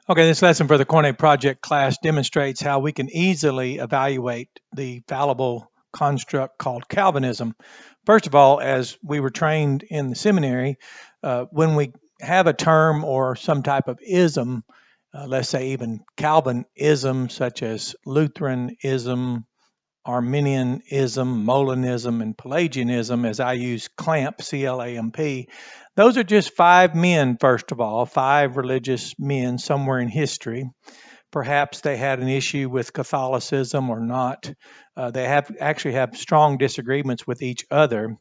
Okay, this lesson for the Cornet Project class demonstrates how we can easily evaluate the fallible construct called Calvinism. First of all, as we were trained in the seminary, when we have a term or some type of ism, let's say even Calvinism, such as Lutheranism, Arminianism, Molinism, and Pelagianism, as I use CLAMP, C-L-A-M-P, those are just five men, first of all, five religious men somewhere in history. Perhaps they had an issue with Catholicism or not. They actually have strong disagreements with each other.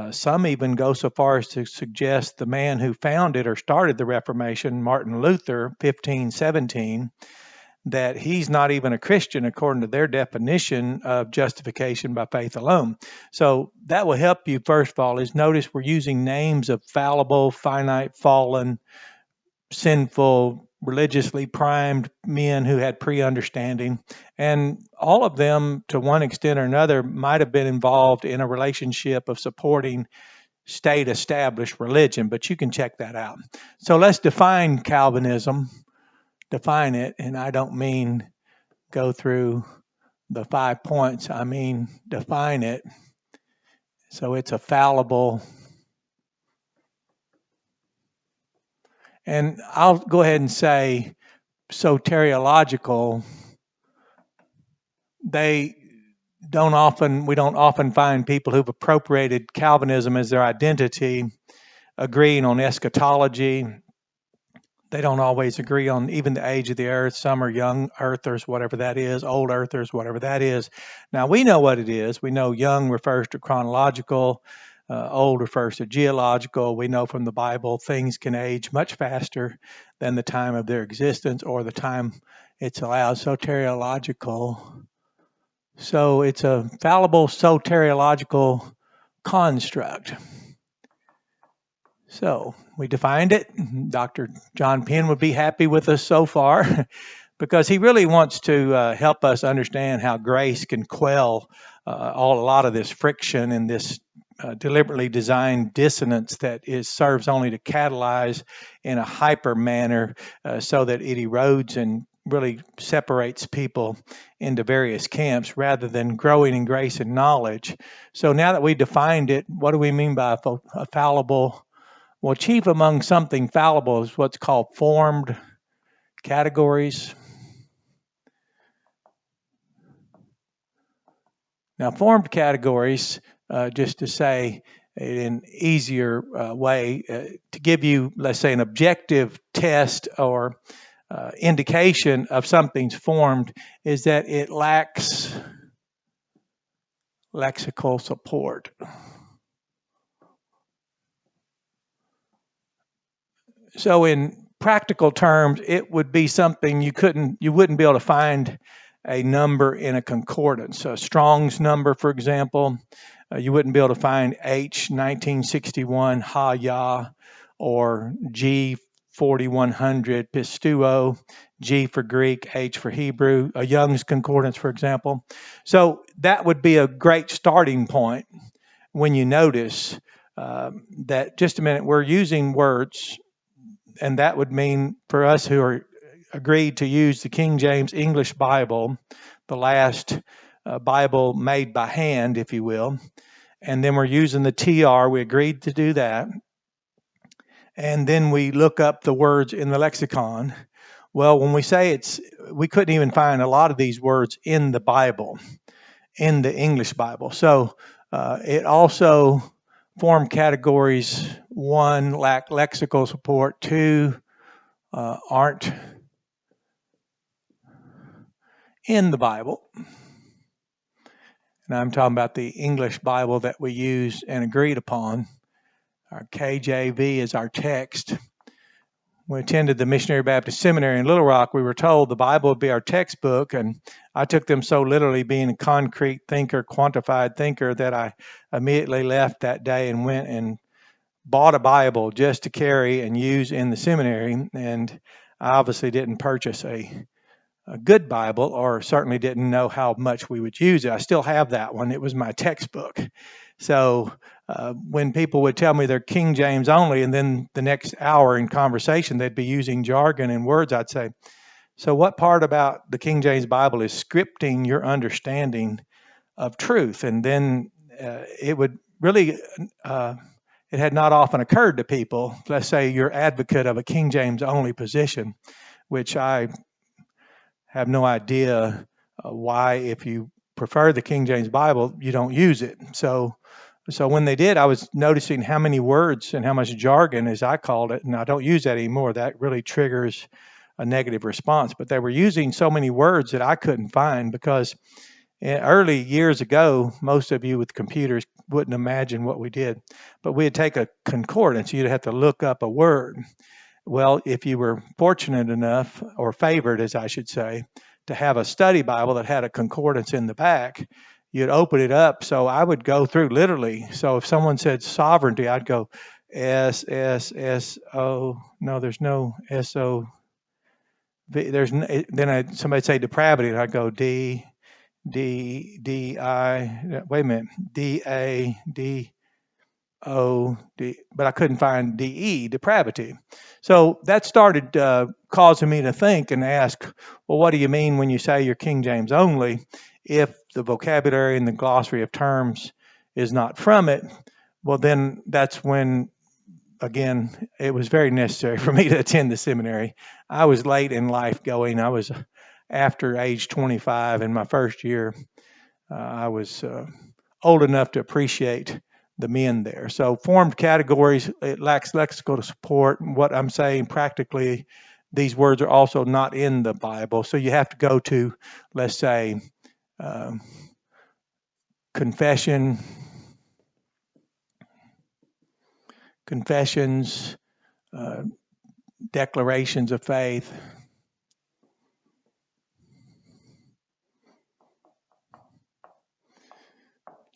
Some even go so far as to suggest the man who founded or started the Reformation, Martin Luther, 1517, that he's not even a Christian according to their definition of justification by faith alone. So that will help you, first of all, is notice we're using names of fallible, finite, fallen, sinful, religiously primed men who had pre-understanding. And all of them, to one extent or another, might have been involved in a relationship of supporting state-established religion, but you can check that out. So let's define Calvinism. Define it, and I don't mean go through the 5 points, I mean define it. So it's a fallible, and I'll go ahead and say soteriological. We don't often find people who've appropriated Calvinism as their identity agreeing on eschatology. They don't always agree on even the age of the earth. Some are young earthers, whatever that is, old earthers, whatever that is. Now, we know what it is. We know young refers to chronological, old refers to geological. We know from the Bible things can age much faster than the time of their existence or the time it's allowed. Soteriological. So it's a fallible soteriological construct. So we defined it. Dr. John Penn would be happy with us so far because he really wants to help us understand how grace can quell a lot of this friction and this deliberately designed dissonance that serves only to catalyze in a hyper manner so that it erodes and really separates people into various camps rather than growing in grace and knowledge. So now that we defined it, what do we mean by a fallible? Well, chief among something fallible is what's called formed categories. Now, formed categories, just to say in an easier way, to give you, let's say, an objective test or indication of something's formed, is that it lacks lexical support. So in practical terms, it would be something you wouldn't be able to find a number in a concordance. A Strong's number, for example, you wouldn't be able to find H 1961 Ha Ya or G 4100 Pistuo, G for Greek, H for Hebrew, a Young's concordance, for example. So that would be a great starting point when you notice that, just a minute, we're using words. And that would mean for us who are agreed to use the King James English Bible, the last Bible made by hand, if you will, and then we're using the TR, we agreed to do that. And then we look up the words in the lexicon. Well, when we say we couldn't even find a lot of these words in the Bible, in the English Bible. So it also form categories. 1, lack lexical support. 2, aren't in the Bible. And I'm talking about the English Bible that we use and agreed upon. Our KJV is our text. We attended the Missionary Baptist Seminary in Little Rock. We were told the Bible would be our textbook, and I took them so literally, being a concrete thinker, quantified thinker, that I immediately left that day and went and bought a Bible just to carry and use in the seminary. And I obviously didn't purchase a good Bible, or certainly didn't know how much we would use it. I still have that one. It was my textbook. So when people would tell me they're King James only, and then the next hour in conversation they'd be using jargon and words, I'd say, so what part about the King James Bible is scripting your understanding of truth? And then it would really, it had not often occurred to people, let's say you're advocate of a King James only position, which I have no idea why, if you prefer the King James Bible, you don't use it. So when they did, I was noticing how many words and how much jargon, as I called it, and I don't use that anymore. That really triggers a negative response. But they were using so many words that I couldn't find, because early years ago, most of you with computers wouldn't imagine what we did. But we'd take a concordance. You'd have to look up a word. Well, if you were fortunate enough, or favored, as I should say, to have a study Bible that had a concordance in the back, you'd open it up. So I would go through literally. So if someone said sovereignty, I'd go S-S-S-O. No, there's no S-O. Then somebody'd say depravity, and I'd go D-D-D-I. Wait a minute. D-A-D. But I couldn't find DE, depravity. So that started causing me to think and ask, well, what do you mean when you say you're King James only, if the vocabulary and the glossary of terms is not from it? Well, then that's when, again, it was very necessary for me to attend the seminary. I was late in life going. I was after age 25 in my first year. I was old enough to appreciate the men there. So formed categories, it lacks lexical support. What I'm saying practically, these words are also not in the Bible. So you have to go to, let's say, confessions, declarations of faith,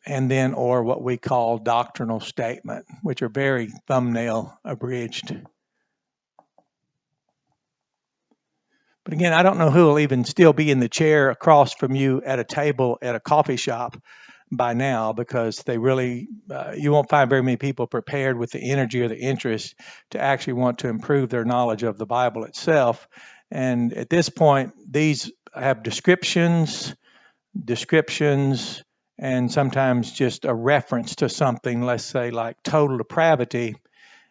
and then, or what we call doctrinal statement, which are very thumbnail abridged. But again, I don't know who will even still be in the chair across from you at a table at a coffee shop by now, because they really, you won't find very many people prepared with the energy or the interest to actually want to improve their knowledge of the Bible itself. And at this point, these have descriptions, and sometimes just a reference to something, let's say like total depravity,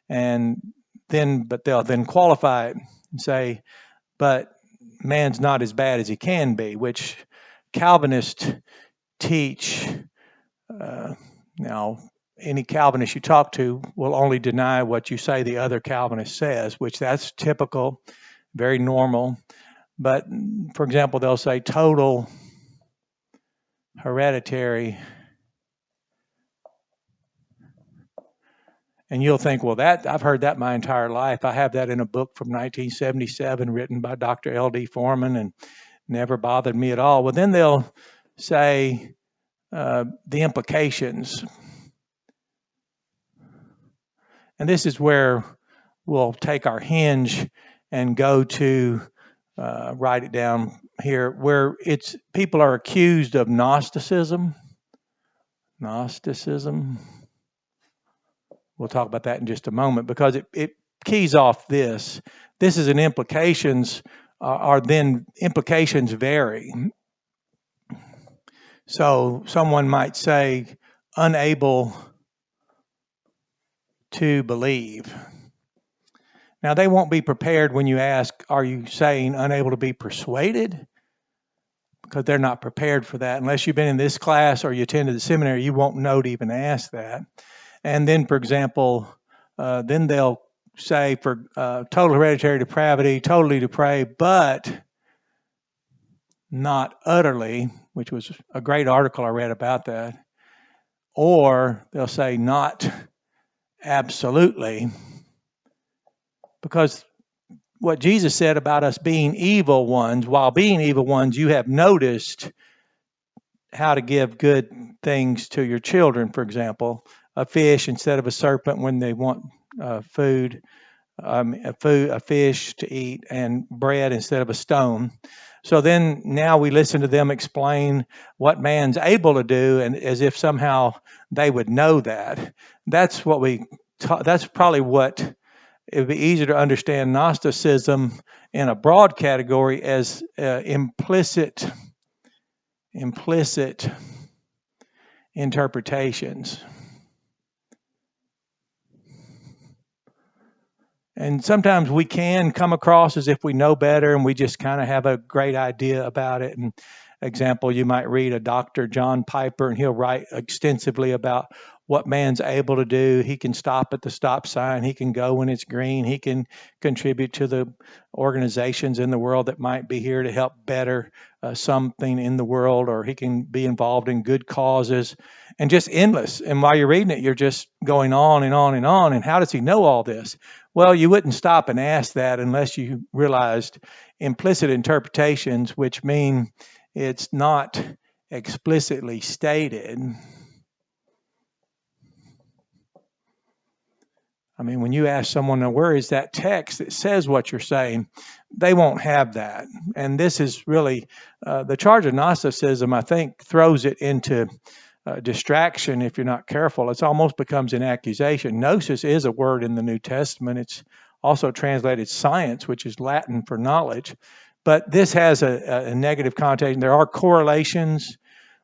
and then, but they'll then qualify it and say, but man's not as bad as he can be, which Calvinists teach. Now, any Calvinist you talk to will only deny what you say the other Calvinist says, which that's typical, very normal. But for example, they'll say total hereditary, and you'll think, well, that I've heard that my entire life. I have that in a book from 1977 written by Dr. L.D. Foreman, and never bothered me at all. Well, then they'll say the implications. And this is where we'll take our hinge and go to, write it down here, where it's people are accused of Gnosticism. We'll talk about that in just a moment, because it keys off this. This is an implications, are then implications vary. So someone might say unable to believe. Now, they won't be prepared when you ask, are you saying unable to be persuaded? Because they're not prepared for that. Unless you've been in this class or you attended the seminary, you won't know to even ask that. And then, for example, then they'll say for total hereditary depravity, totally depraved, but not utterly, which was a great article I read about that. Or they'll say not absolutely, because what Jesus said about us being evil ones, while being evil ones, you have noticed how to give good things to your children, for example, a fish instead of a serpent when they want food, a fish to eat, and bread instead of a stone. So then now we listen to them explain what man's able to do, and as if somehow they would know that. That's probably what it would be easier to understand Gnosticism in a broad category as implicit interpretations. And sometimes we can come across as if we know better and we just kind of have a great idea about it. And example, you might read a Dr. John Piper, and he'll write extensively about what man's able to do. He can stop at the stop sign. He can go when it's green. He can contribute to the organizations in the world that might be here to help better something in the world, or he can be involved in good causes, and just endless. And while you're reading it, you're just going on and on and on. And how does he know all this? Well, you wouldn't stop and ask that unless you realized implicit interpretations, which mean it's not explicitly stated. I mean, when you ask someone, now, where is that text that says what you're saying, they won't have that. And this is really the charge of Gnosticism, I think, throws it into distraction if you're not careful. It almost becomes an accusation. Gnosis is a word in the New Testament. It's also translated science, which is Latin for knowledge. But this has a negative connotation. There are correlations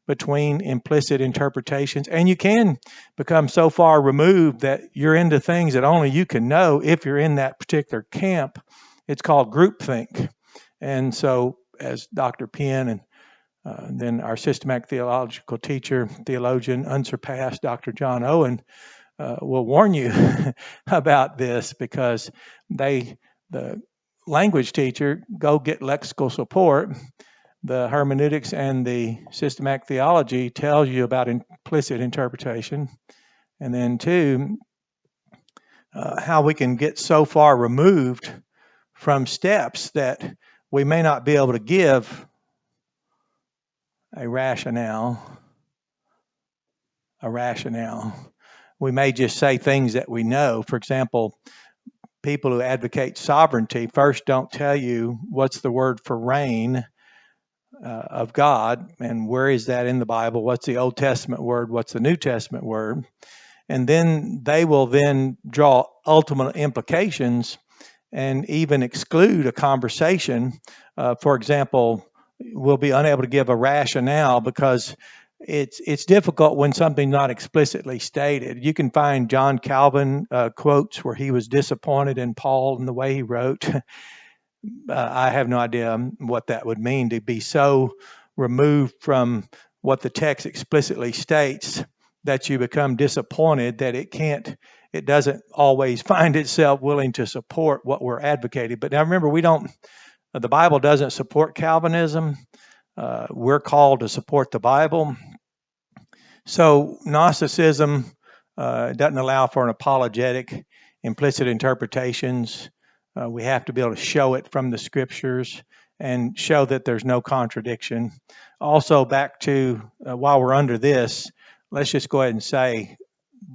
between implicit interpretations, and you can become so far removed that you're into things that only you can know if you're in that particular camp. It's called groupthink. And so, as Dr. Penn and then our systematic theological teacher, theologian, unsurpassed, Dr. John Owen, will warn you about this, because the language teacher, go get lexical support. The hermeneutics and the systematic theology tells you about implicit interpretation. And then two, how we can get so far removed from steps that we may not be able to give a rationale. We may just say things that we know. For example, people who advocate sovereignty first don't tell you what's the word for reign of God, and where is that in the Bible? What's the Old Testament word? What's the New Testament word? And then they will then draw ultimate implications and even exclude a conversation. For example, we'll be unable to give a rationale because it's difficult when something's not explicitly stated. You can find John Calvin quotes where he was disappointed in Paul and the way he wrote. I have no idea what that would mean, to be so removed from what the text explicitly states that you become disappointed that it doesn't always find itself willing to support what we're advocating. But now remember, the Bible doesn't support Calvinism. We're called to support the Bible. So Gnosticism doesn't allow for an apologetic, implicit interpretations. We have to be able to show it from the scriptures and show that there's no contradiction. Also, back to while we're under this, let's just go ahead and say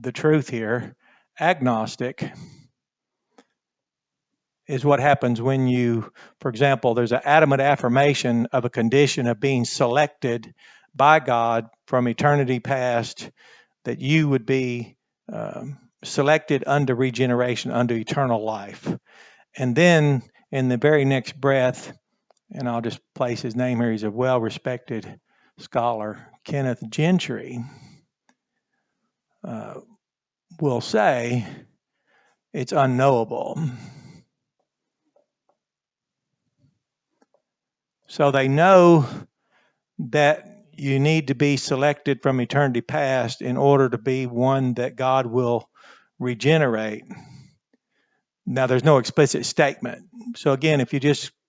the truth here. Agnostic is what happens when you, for example, there's an adamant affirmation of a condition of being selected by God from eternity past, that you would be selected unto regeneration, unto eternal life. And then in the very next breath, and I'll just place his name here, he's a well-respected scholar, Kenneth Gentry, will say it's unknowable. So they know that you need to be selected from eternity past in order to be one that God will regenerate. Now, there's no explicit statement. So again, if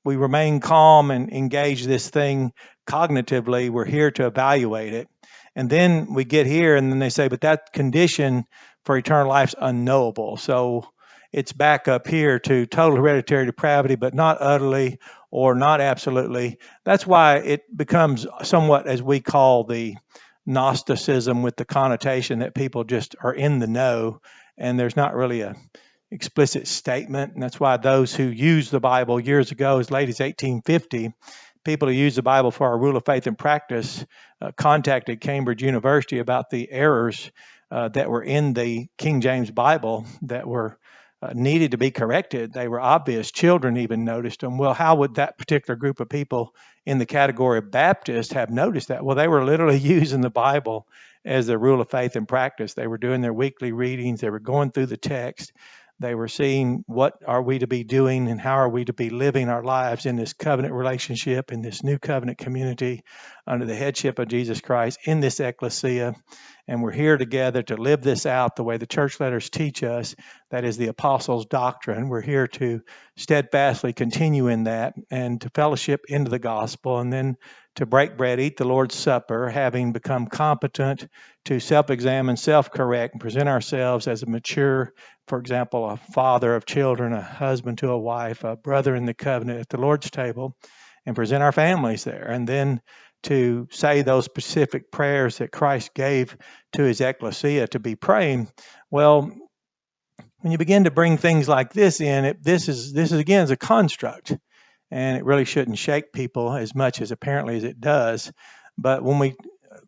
we remain calm and engage this thing cognitively, we're here to evaluate it. And then we get here and then they say, but that condition for eternal life is unknowable. So it's back up here to total hereditary depravity, but not utterly or not absolutely. That's why it becomes somewhat, as we call the Gnosticism, with the connotation that people just are in the know and there's not really a explicit statement. And that's why those who used the Bible years ago, as late as 1850, people who use the Bible for our rule of faith and practice contacted Cambridge University about the errors that were in the King James Bible that were needed to be corrected. They were obvious. Children even noticed them. Well, how would that particular group of people in the category of Baptist have noticed that? Well, they were literally using the Bible as their rule of faith and practice. They were doing their weekly readings. They were going through the text. They were seeing what are we to be doing and how are we to be living our lives in this covenant relationship, in this new covenant community under the headship of Jesus Christ, in this ecclesia. And we're here together to live this out the way the church letters teach us. That is the apostles' doctrine. We're here to steadfastly continue in that and to fellowship into the gospel, and then to break bread, eat the Lord's Supper, having become competent to self-examine, self-correct, and present ourselves as a mature, for example, a father of children, a husband to a wife, a brother in the covenant at the Lord's table, and present our families there. And then to say those specific prayers that Christ gave to his ecclesia to be praying. Well, when you begin to bring things like this in, this is again is a construct, and it really shouldn't shake people as much as apparently as it does. But when we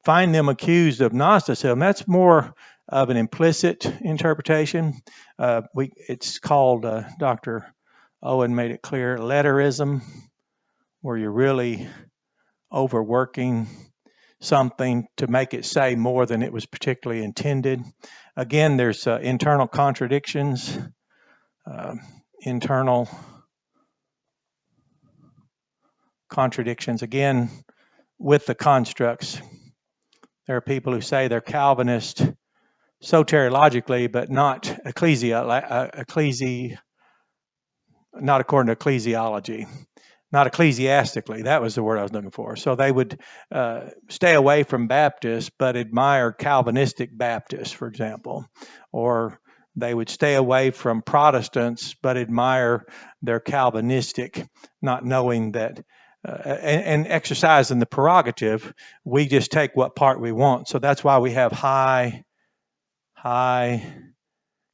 find them accused of Gnosticism, that's more of an implicit interpretation. It's called, Dr. Owen made it clear, letterism, where you're really overworking something to make it say more than it was particularly intended. Again, there's internal contradictions, again, with the constructs. There are people who say they're Calvinist soteriologically, but not not according to ecclesiology. Not ecclesiastically, that was the word I was looking for. So they would stay away from Baptists, but admire Calvinistic Baptists, for example. Or they would stay away from Protestants, but admire their Calvinistic, not knowing that, and exercising the prerogative, we just take what part we want. So that's why we have high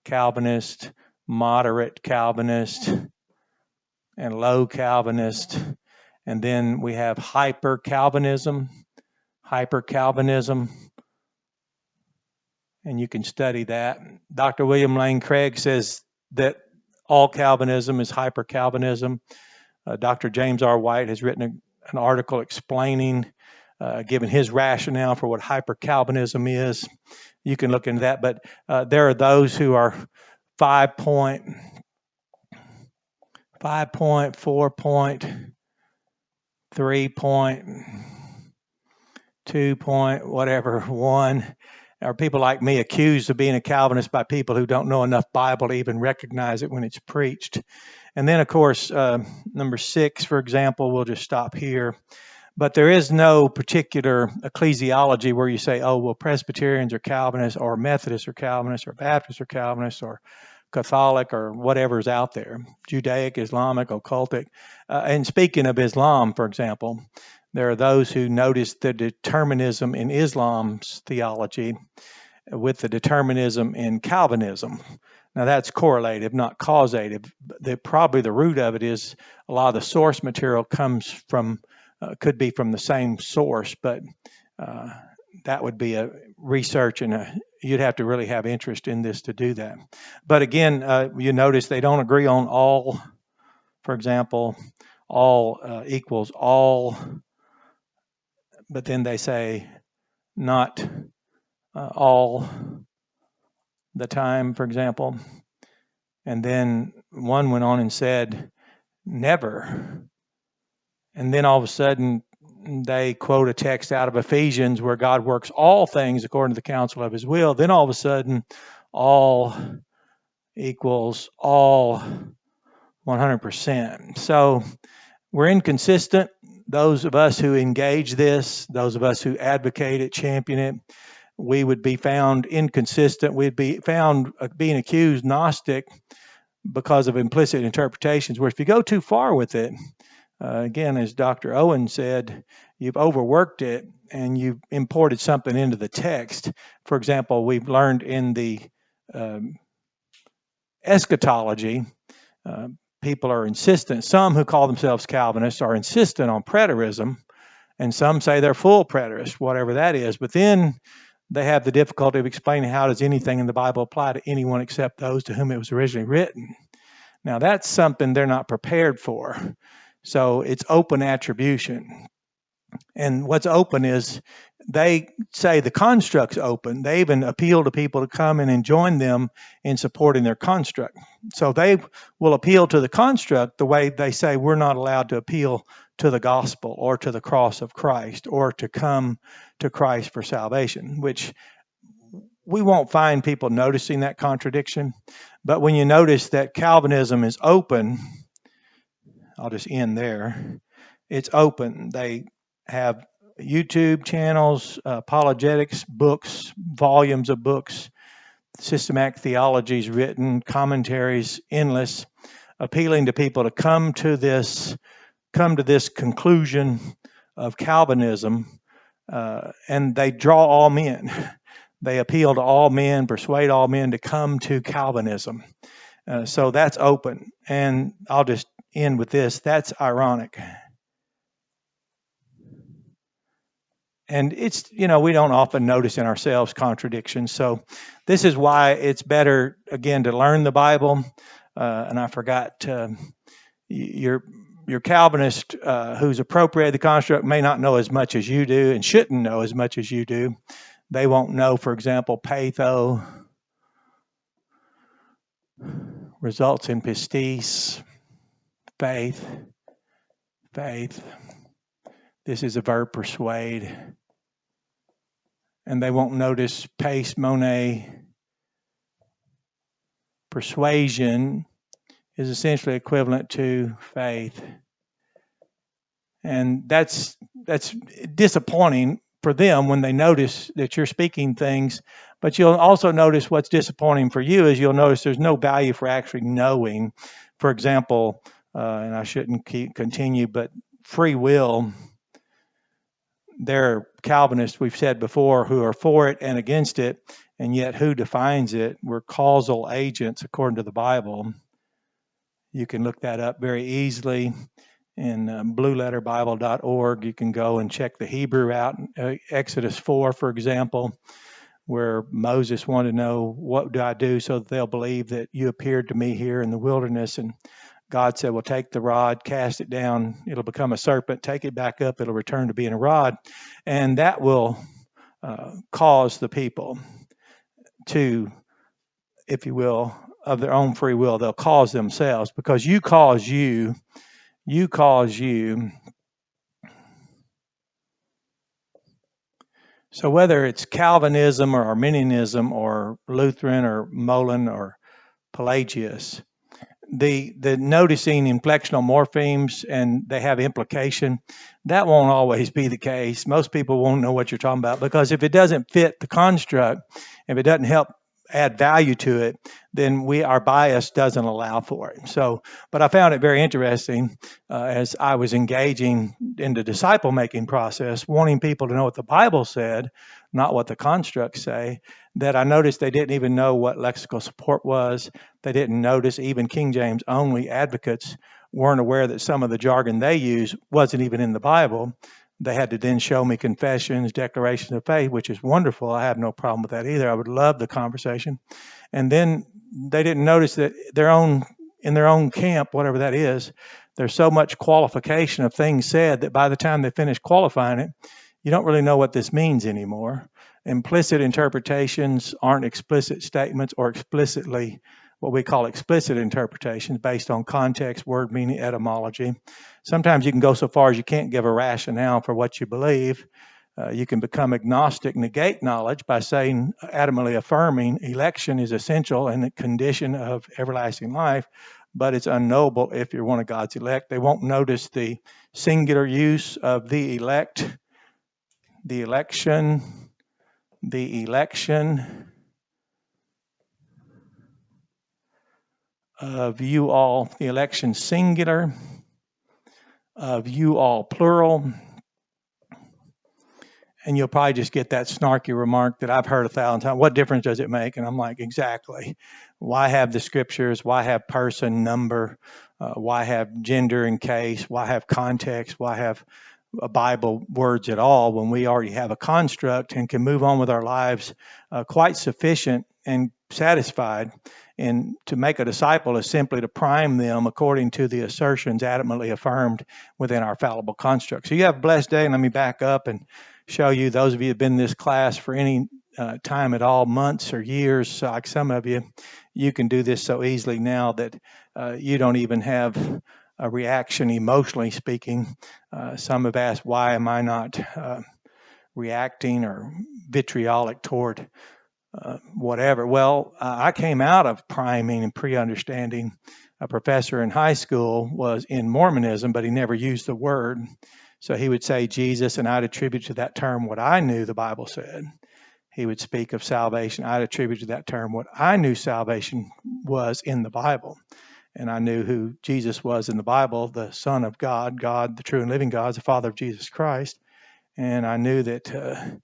Calvinist, moderate Calvinist, and low Calvinist, and then we have hyper Calvinism, and you can study that. Dr. William Lane Craig says that all Calvinism is hyper Calvinism. Dr. James R. White has written an article explaining, giving his rationale for what hyper Calvinism is. You can look into that, but there are those who are 5 point, 4 point, 3 point, 2 point, whatever, 1. Or people like me accused of being a Calvinist by people who don't know enough Bible to even recognize it when it's preached. And then, of course, number 6, for example, we'll just stop here. But there is no particular ecclesiology where you say, oh, well, Presbyterians are Calvinists, or Methodists are Calvinists, or Baptists are Calvinists, or Catholic, or whatever's out there, Judaic, Islamic, occultic. And speaking of Islam, for example, there are those who notice the determinism in Islam's theology with the determinism in Calvinism. Now that's correlative, not causative. Probably the root of it is a lot of the source material comes from, could be from the same source, but that would be a research, and you'd have to really have interest in this to do that. But again, you notice they don't agree on all. For example, all equals all, but then they say not all the time, for example. And then one went on and said never. And then all of a sudden they quote a text out of Ephesians where God works all things according to the counsel of his will. Then all of a sudden all equals all 100%. So we're inconsistent. Those of us who engage this, those of us who advocate it, champion it, we would be found inconsistent. We'd be found being accused Gnostic because of implicit interpretations, where if you go too far with it, again, as Dr. Owen said, you've overworked it and you've imported something into the text. For example, we've learned in the eschatology, people are insistent. Some who call themselves Calvinists are insistent on preterism, and some say they're full preterists, whatever that is. But then they have the difficulty of explaining how does anything in the Bible apply to anyone except those to whom it was originally written. Now, that's something they're not prepared for. So it's open attribution. And what's open is they say the construct's open. They even appeal to people to come in and join them in supporting their construct. So they will appeal to the construct the way they say we're not allowed to appeal to the gospel or to the cross of Christ or to come to Christ for salvation, which we won't find people noticing that contradiction. But when you notice that Calvinism is open, I'll just end there. It's open. They have YouTube channels, apologetics books, volumes of books, systematic theologies written, commentaries, endless, appealing to people to come to this conclusion of Calvinism, and they draw all men. They appeal to all men, persuade all men to come to Calvinism. So that's open. And I'll just end with this. That's ironic. And it's, we don't often notice in ourselves contradictions. So this is why it's better, again, to learn the Bible. And I forgot, your Calvinist who's appropriated the construct may not know as much as you do and shouldn't know as much as you do. They won't know, for example, patho results in pistis, faith. This is a verb, persuade. And they won't notice pace, mone, persuasion is essentially equivalent to faith. And that's disappointing for them when they notice that you're speaking things. But you'll also notice what's disappointing for you is you'll notice there's no value for actually knowing. For example, and I shouldn't continue, but free will. There are Calvinists, we've said before, who are for it and against it, and yet who defines it? We're causal agents according to the Bible. You can look that up very easily in blueletterbible.org. You can go and check the Hebrew out. Exodus 4, for example, where Moses wanted to know, what do I do so that they'll believe that you appeared to me here in the wilderness? And God said, well, take the rod, cast it down, it'll become a serpent, take it back up, it'll return to being a rod. And that will cause the people to, if you will, of their own free will, they'll cause themselves, because you cause you. So whether it's Calvinism or Arminianism or Lutheran or Molen or Pelagius, the noticing inflectional morphemes and they have implication, that won't always be the case. Most people won't know what you're talking about, because if it doesn't fit the construct, if it doesn't help add value to it, then our bias doesn't allow for it. So, but I found it very interesting as I was engaging in the disciple making process, wanting people to know what the Bible said, not what the constructs say, that I noticed they didn't even know what lexical support was. They didn't notice, even King James only advocates weren't aware that some of the jargon they use wasn't even in the Bible. They had to then show me confessions, declarations of faith, which is wonderful. I have no problem with that either. I would love the conversation. And then they didn't notice that in their own camp, whatever that is, there's so much qualification of things said that by the time they finish qualifying it, you don't really know what this means anymore. Implicit interpretations aren't explicit statements, or explicitly what we call explicit interpretations based on context, word meaning, etymology. Sometimes you can go so far as you can't give a rationale for what you believe. You can become agnostic, negate knowledge by saying, adamantly affirming, election is essential and a condition of everlasting life, but it's unknowable if you're one of God's elect. They won't notice the singular use of the elect, the election, of you all, the election singular, of you all plural. And you'll probably just get that snarky remark that I've heard 1,000 times. What difference does it make? And I'm like, exactly. Why have the scriptures? Why have person, number? Why have gender in case? Why have context? Why have Bible words at all when we already have a construct and can move on with our lives quite sufficient and satisfied? And to make a disciple is simply to prime them according to the assertions adamantly affirmed within our fallible construct. So you have a blessed day, and let me back up and show you, those of you who have been in this class for any time at all, months or years, like some of you, you can do this so easily now that you don't even have a reaction emotionally speaking. Some have asked, why am I not reacting or vitriolic toward whatever? Well, I came out of priming and pre-understanding. A professor in high school was in Mormonism, but he never used the word. So he would say Jesus, and I'd attribute to that term what I knew the Bible said. He would speak of salvation. I'd attribute to that term what I knew salvation was in the Bible. And I knew who Jesus was in the Bible, the Son of God, God, the true and living God, the Father of Jesus Christ. And I knew that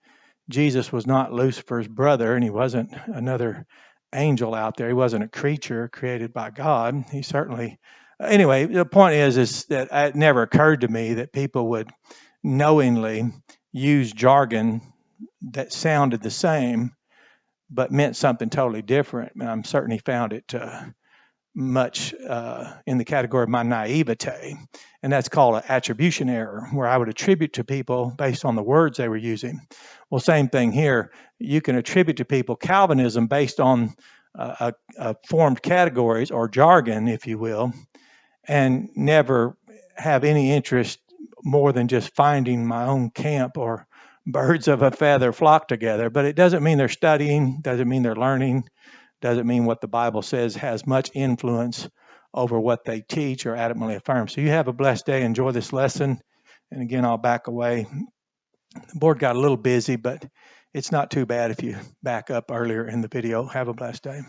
Jesus was not Lucifer's brother, and he wasn't another angel out there. He wasn't a creature created by God. He certainly, anyway, the point is that it never occurred to me that people would knowingly use jargon that sounded the same but meant something totally different. And I'm certainly found it much in the category of my naivete, and that's called an attribution error, where I would attribute to people based on the words they were using. Well, same thing here. You can attribute to people Calvinism based on formed categories or jargon, if you will, and never have any interest more than just finding my own camp or birds of a feather flock together. But it doesn't mean they're studying, doesn't mean they're learning, doesn't mean what the Bible says has much influence over what they teach or adamantly affirm. So you have a blessed day. Enjoy this lesson. And again, I'll back away. The board got a little busy, but it's not too bad if you back up earlier in the video. Have a blessed day.